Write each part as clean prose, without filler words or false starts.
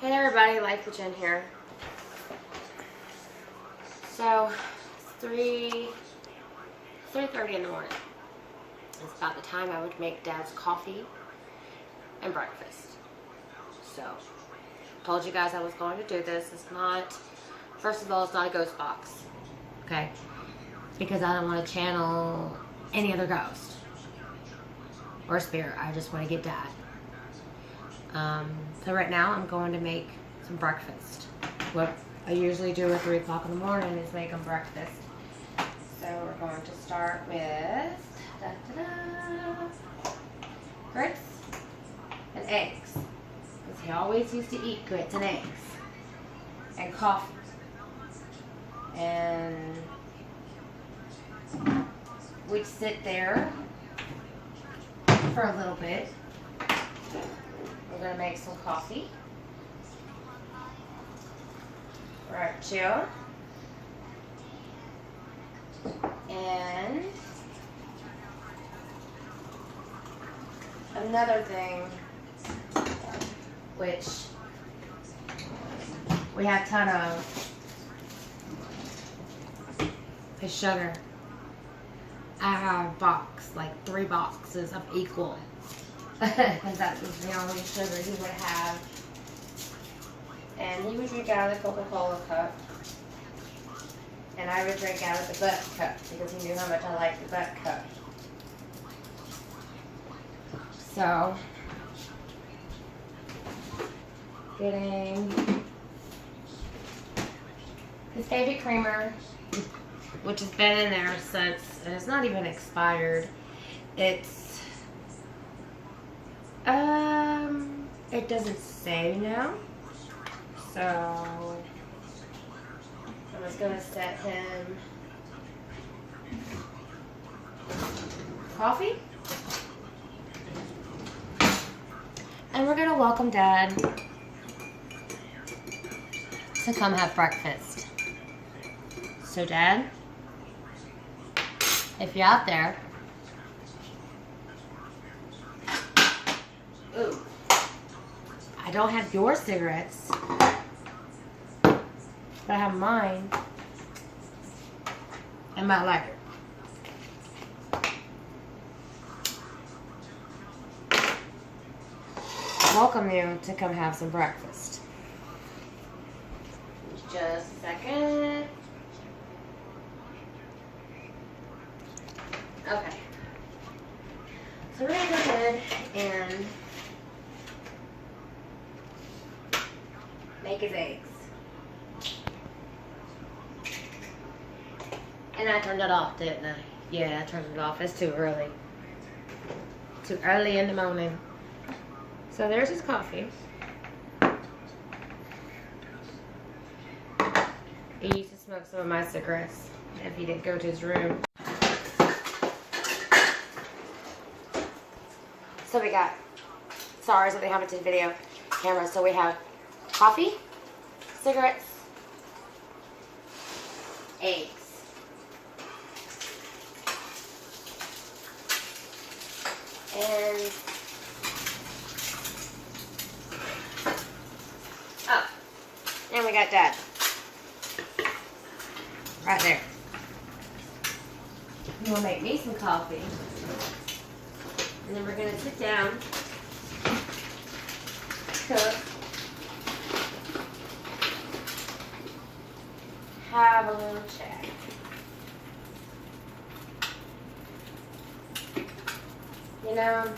Hey everybody, Life with Jen here. So, it's 3:30 in the morning. It's about the time I would make Dad's coffee and breakfast. So, told you guys I was going to do this. It's not, first of all, it's not a ghost box. Okay? Because I don't want to channel any other ghost or spirit. I just want to get Dad. So right now I'm going to make some breakfast. What I usually do at 3 o'clock in the morning is make them breakfast. So we're going to start with grits and eggs. Because he always used to eat grits and eggs. And coffee. And we'd sit there for a little bit. We're going to make some coffee. Right, chill. And another thing, which we have a ton of, is sugar. I have a box, like 3 boxes of equal. Because that was the only sugar he would have. And he would drink out of the Coca-Cola cup. And I would drink out of the Butt cup because he knew how much I liked the Butt cup. So, getting his favorite creamer, which has been in there since, and it's not even expired. It doesn't say now, so I was gonna set him coffee, and we're gonna welcome Dad to come have breakfast. So Dad, if you're out there, ooh, I don't have your cigarettes, but I have mine and my lighter. Welcome you to come have some breakfast. Just a second. Okay. So we're gonna go ahead and make his eggs. And I turned it off, didn't I? Yeah, I turned it off. It's too early. Too early in the morning. So there's his coffee. He used to smoke some of my cigarettes if he didn't go to his room. So we got, sorry, something happened to the video camera. So we have coffee, cigarettes, eggs. And, oh, and we got Dad. Right there. I'm gonna make me some coffee. And then we're going to sit down, cook, have a little chat. You know,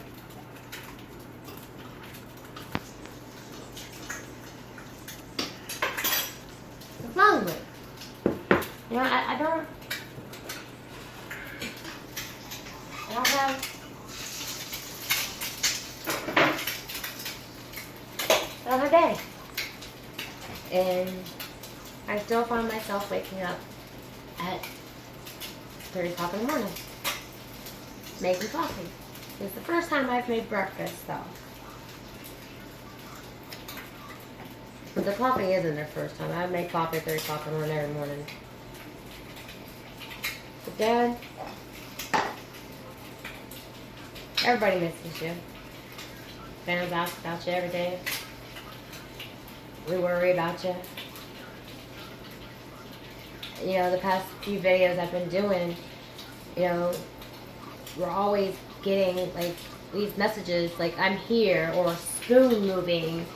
it's lonely. You know, I don't have day. And I still find myself waking up at 3 o'clock in the morning making coffee. It's the first time I've made breakfast though. But the coffee isn't the first time. I make coffee at 3 o'clock in the morning every morning. But Dad, everybody misses you. Fans ask about you every day. We worry about you. You know, the past few videos I've been doing, you know, we're always getting like these messages like I'm here or spoon moving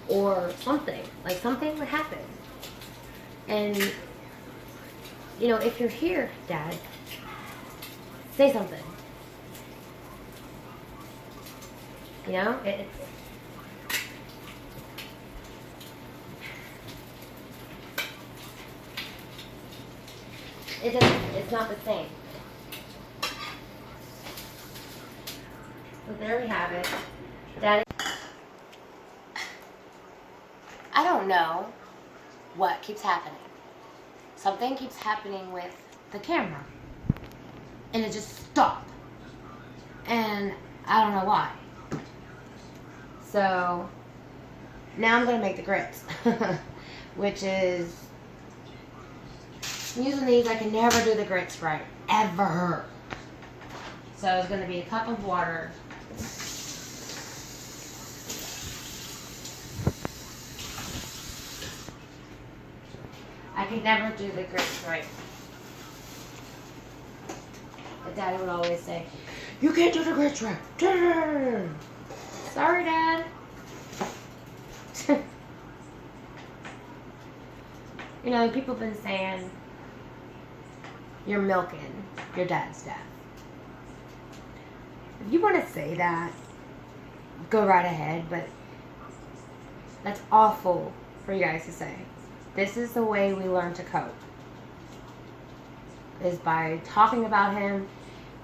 or something. Like something would happen. And, you know, if you're here, Dad, say something. You know, it's not the same. So there we have it. Daddy, I don't know what keeps happening. Something keeps happening with the camera. And it just stopped. And I don't know why. So now I'm going to make the grits. Which is, using these, I can never do the grits right. Ever. So it's going to be a cup of water. I could never do the grits right. But Daddy would always say, you can't do the grits right. Sorry, Dad. You know, people have been saying, you're milking your dad's death. If you want to say that, go right ahead, but that's awful for you guys to say. This is the way we learn to cope. Is by talking about him,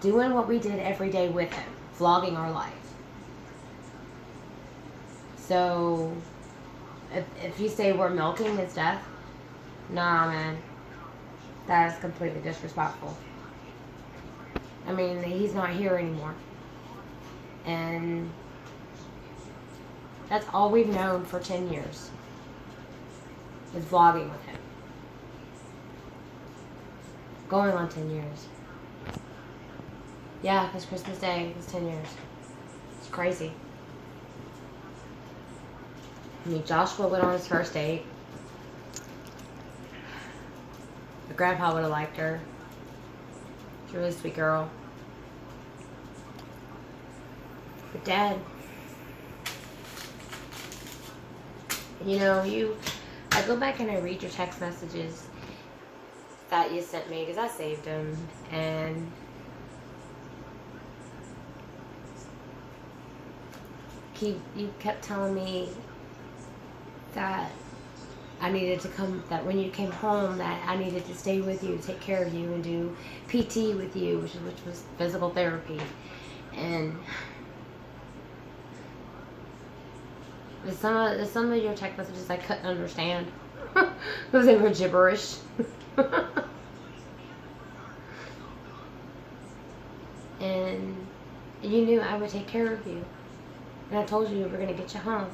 doing what we did every day with him, vlogging our life. So, if you say we're milking his death, nah, man. That is completely disrespectful. I mean, he's not here anymore. And that's all we've known for 10 years. Is vlogging with him. Going on 10 years. Yeah, because Christmas Day was 10 years. It's crazy. I mean, Joshua went on his first date. Her grandpa would have liked her. She's a really sweet girl. But Dad, you know, I go back and I read your text messages that you sent me because I saved them, and you kept telling me that I needed to come, that when you came home that I needed to stay with you, take care of you, and do PT with you, which was physical therapy. And some of your text messages I couldn't understand because they were gibberish. And you knew I would take care of you. And I told you we were going to get you home.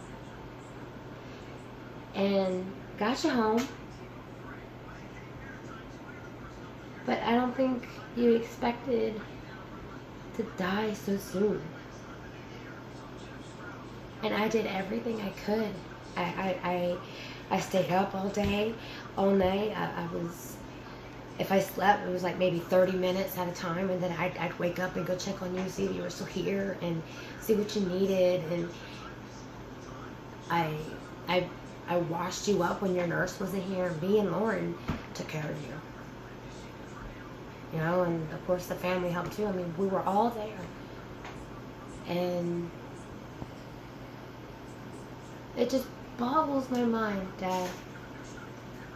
And got you home. But I don't think you expected to die so soon. And I did everything I could. I stayed up all day, all night. I was, if I slept, it was like maybe 30 minutes at a time, and then I'd wake up and go check on you, see if you were still here, and see what you needed. And I washed you up when your nurse wasn't here, and me and Lauren took care of you. You know, and of course the family helped too. I mean, we were all there. And it just boggles my mind, Dad.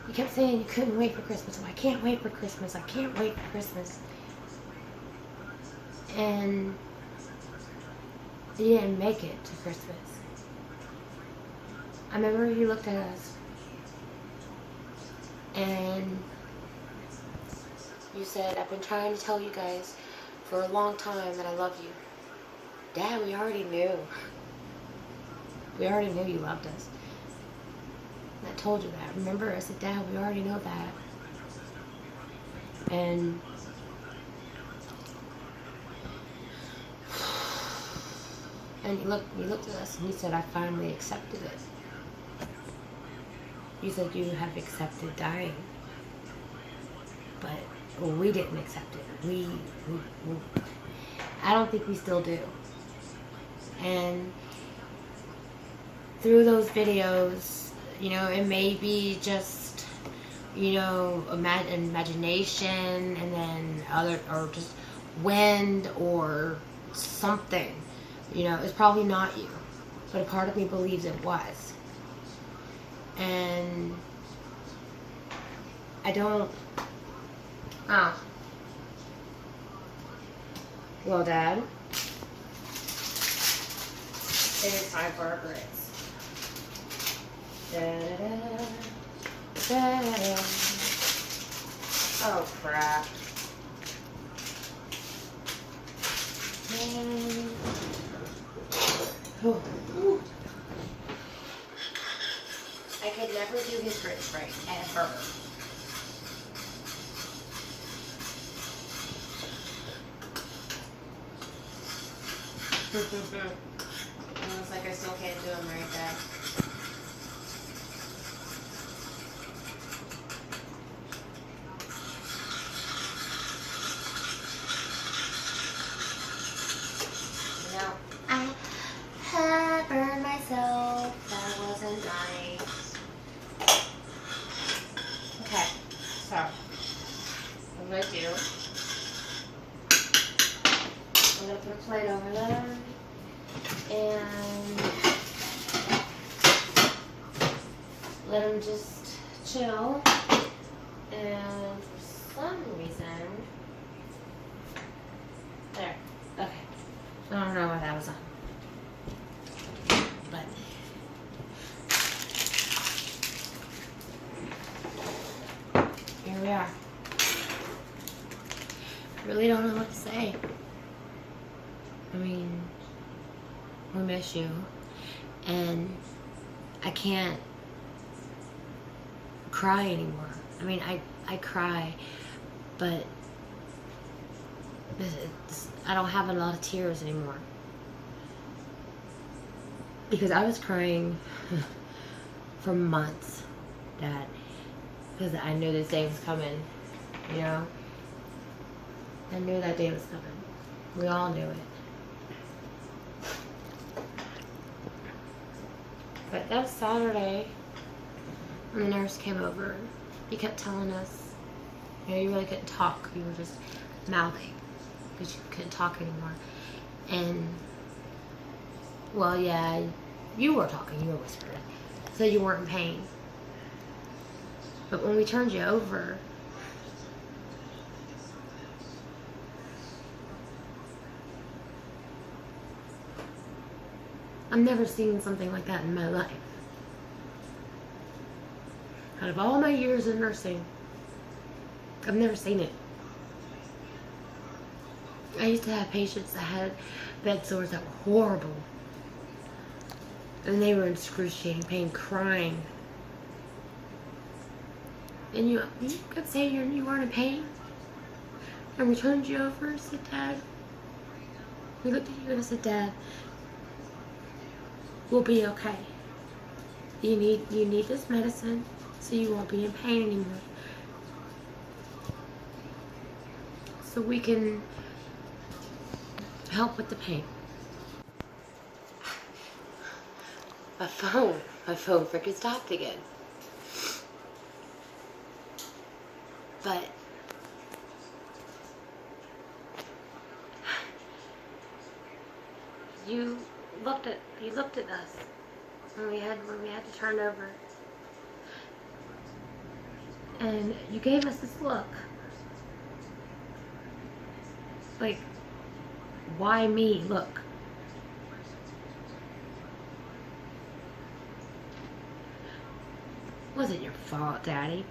You kept saying you couldn't wait for Christmas. Oh, I can't wait for Christmas. I can't wait for Christmas. And you didn't make it to Christmas. I remember you looked at us and you said, I've been trying to tell you guys for a long time that I love you. Dad, we already knew. We already knew you loved us. And I told you that. Remember, I said, Dad, we already know that. And you looked at us and you said, I finally accepted it. You said you have accepted dying, but we didn't accept it. We I don't think we still do. And through those videos, you know, it may be just, you know, imagination, and then other, or just wind or something. You know, it's probably not you, but a part of me believes it was. And I don't. Oh. Well, Dad, it is time for our grits. Da-da-da-da-da. Oh, crap. Oh. I could never do his grits right, ever. Looks like I still can't do them right, Dad. No, I have burned myself. That wasn't nice. Okay, so what I'm gonna do, I'm gonna put a plate over there and let them just chill. And for some reason, there, okay. I don't know why that was on, but here we are. I really don't know what to say. I mean, we miss you, and I can't cry anymore. I mean, I cry, but I don't have a lot of tears anymore. Because I was crying for months, Dad, because I knew this day was coming, you know? I knew that day was coming. We all knew it. But that was Saturday when the nurse came over. He kept telling us, you know, you really couldn't talk. You were just mouthing because you couldn't talk anymore. And, well, yeah, you were talking. You were whispering. So you weren't in pain. But when we turned you over, I've never seen something like that in my life. Out of all my years of nursing, I've never seen it. I used to have patients that had bed sores that were horrible. And they were in excruciating pain, crying. And you kept saying you weren't in pain. And we turned you over and said, Dad. We looked at you and I said, Dad, we'll be okay. You need this medicine so you won't be in pain anymore. So we can help with the pain. My phone freaking stopped again. But you looked at us when we had to turn over, and you gave us this look, like, why me? Look. It wasn't your fault, Daddy.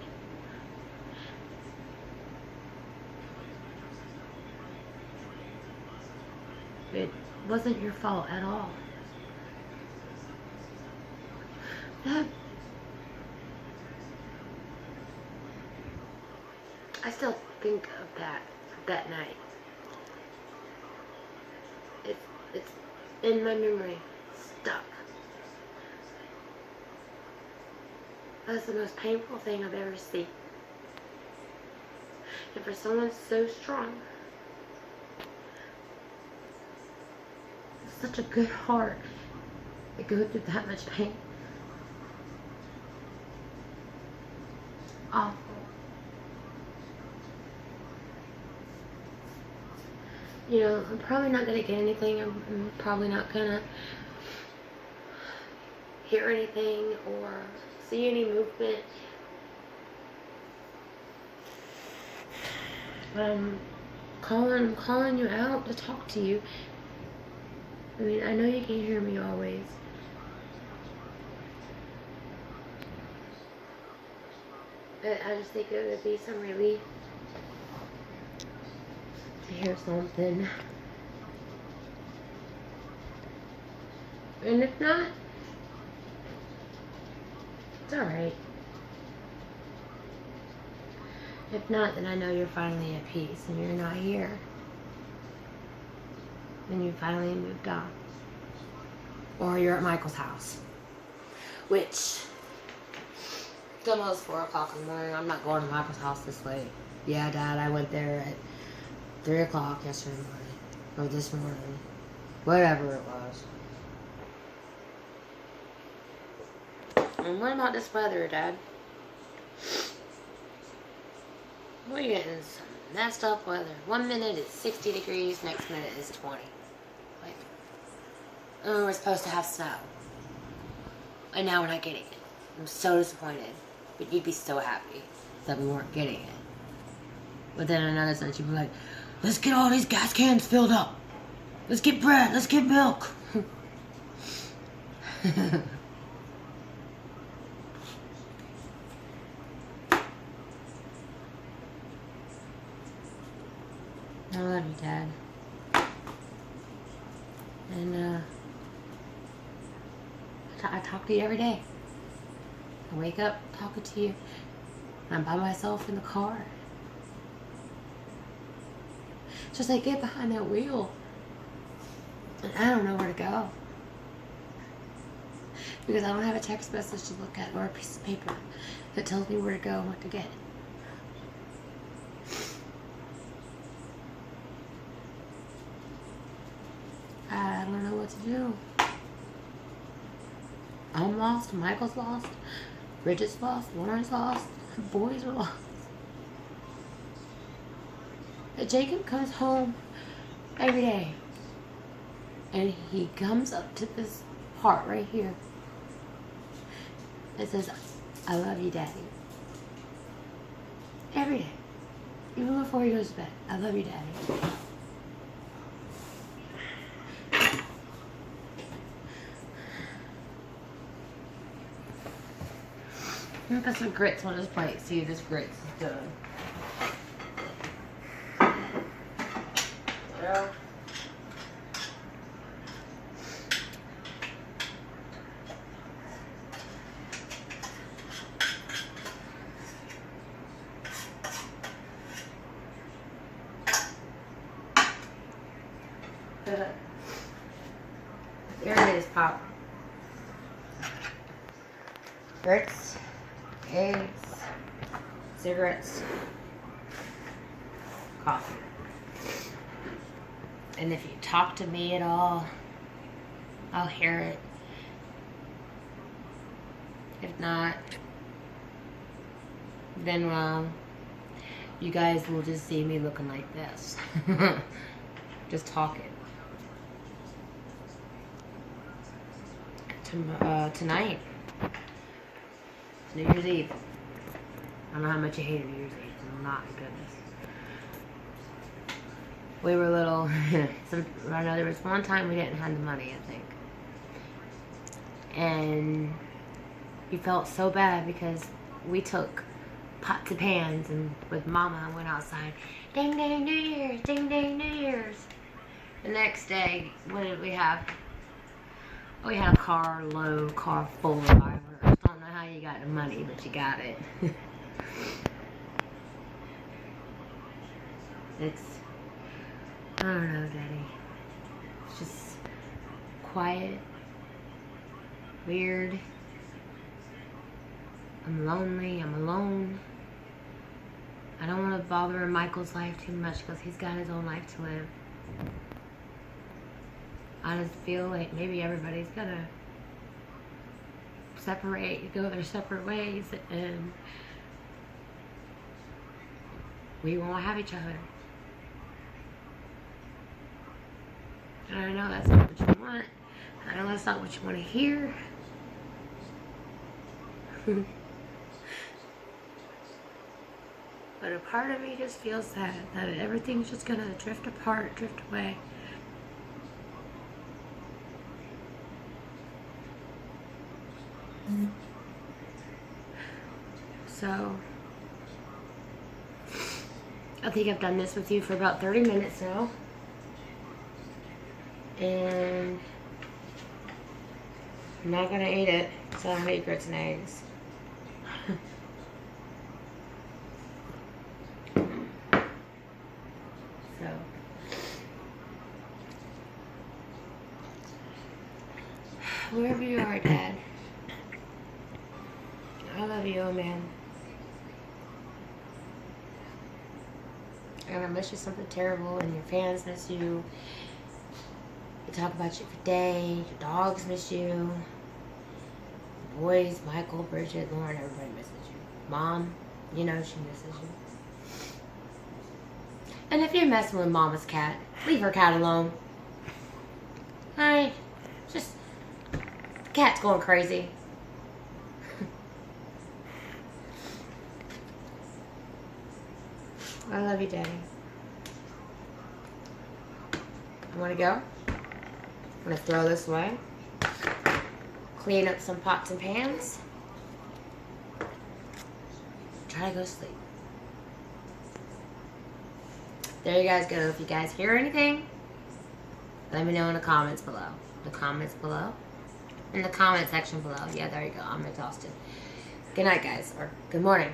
It wasn't your fault at all. Dad, I still think of that night. It's in my memory, stuck. That's the most painful thing I've ever seen. And for someone so strong, such a good heart, to go through that much pain. Awful. You know, I'm probably not going to get anything. I'm probably not going to hear anything or see any movement. But I'm calling you out to talk to you. I mean, I know you can hear me always. But I just think it would be some relief to hear something. And if not, it's alright. If not, then I know you're finally at peace and you're not here. And you finally moved on. Or you're at Michael's house. Which, it's almost 4 o'clock in the morning. I'm not going to Michael's house this late. Yeah, Dad, I went there at 3 o'clock yesterday morning. Or this morning. Whatever it was. And what about this weather, Dad? We're getting some messed up weather. 1 minute it's 60 degrees, next minute it's 20. Like, oh, we're supposed to have snow. And now we're not getting it. I'm so disappointed. But you'd be so happy that we weren't getting it. But then another sense you'd be like, let's get all these gas cans filled up. Let's get bread, let's get milk. I love you, Dad. And, I talk to you every day. I wake up talking to you. I'm by myself in the car. Just I get behind that wheel. And I don't know where to go. Because I don't have a text message to look at or a piece of paper that tells me where to go and what to get. I don't know what to do. I'm lost, Michael's lost, Bridget's lost, Lauren's lost, the boys are lost. But Jacob comes home every day. And he comes up to this part right here. It says, I love you, Daddy. Every day. Even before he goes to bed. I love you, Daddy. I'm gonna put some grits on his plate. See if this grits is done. Yeah. Here it is, Pop. Grits, eggs, cigarettes, coffee. And if you talk to me at all, I'll hear it. If not, then you guys will just see me looking like this. Just talking. Tonight, New Year's Eve. I don't know how much you hated New Year's Eve. I'm not, goodness. We were little. I know there was one time we didn't have the money, I think. And we felt so bad because we took pots and pans and with Mama went outside. Ding, ding, New Year's. Ding, ding, New Year's. The next day, what did we have? We had a car full of fireworks. I don't know how you got the money, but you got it. I don't know, Daddy. It's just quiet, weird, I'm lonely. I'm alone. I don't want to bother Michael's life too much because he's got his own life to live. I just feel like maybe everybody's gonna separate, go their separate ways, and we won't have each other. And I know that's not what you want. I know that's not what you want to hear. But a part of me just feels that everything's just gonna drift apart, drift away. So, I think I've done this with you for about 30 minutes now. And I'm not gonna eat it, so I hate grits and eggs. So, wherever you are, Dad, I love you, oh man. And I miss you something terrible, and your fans miss you. They talk about you for days. Your dogs miss you. Your boys, Michael, Bridget, Lauren, everybody misses you. Mom, you know she misses you. And if you're messing with Mama's cat, leave her cat alone. Alright, just, the cat's going crazy. I love you, Daddy. I want to go. I'm going to throw this away. Clean up some pots and pans. Try to go to sleep. There you guys go. If you guys hear anything, let me know in the comments below. The comments below. In the comment section below. Yeah, there you go. I'm exhausted. Good night, guys. Or good morning.